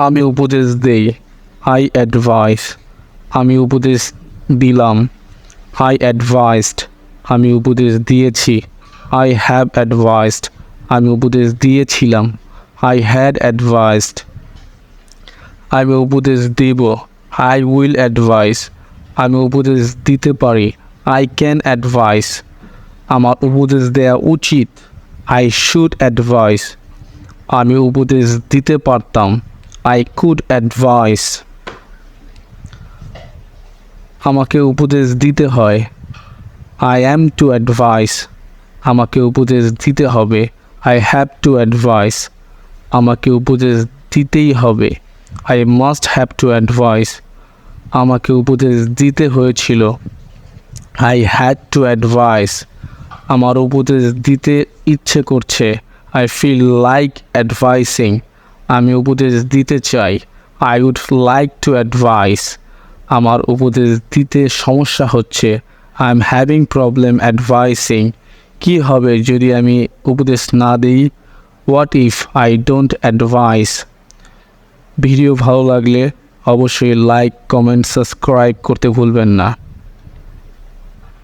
আমি উপদেশ দেই, আই অ্যাডভাইস। আমি উপদেশ দিলাম, আই অ্যাডভাইসড। আমি উপদেশ দিয়েছি, আই হ্যাভ অ্যাডভাইসড। আমি উপদেশ দিয়েছিলাম, আই হ্যাড অ্যাডভাইসড। আমি উপদেশ দেব, আই উইল অ্যাডভাইস। আমি উপদেশ দিতে পারি, আই ক্যান অ্যাডভাইস। আমার উপদেশ দেওয়া উচিত, আই শুড অ্যাডভাইস। আমি উপদেশ দিতে পারতাম, আই কুড অ্যাডভাইস। আমাকে উপদেশ দিতে হয়, আই অ্যাম টু অ্যাডভাইস। আমাকে উপদেশ দিতে হবে, আই হ্যাভ টু অ্যাডভাইস। আমাকে উপদেশ দিতেই হবে, I must have to advice. আমাকে উপদেশ দিতে হয়েছিল, আই হ্যাড টু অ্যাডভাইস। আমার উপদেশ দিতে ইচ্ছে করছে, আই ফিল লাইক অ্যাডভাইসিং। আমি উপদেশ দিতে চাই, I would like to advise. আমার উপদেশ দিতে সমস্যা হচ্ছে, I am having problem advising. কী হবে যদি আমি উপদেশ না দিই? What if I don't advise? Video ভালো লাগলে অবশ্যই লাইক, কমেন্ট, সাবস্ক্রাইব করতে ভুলবেন না।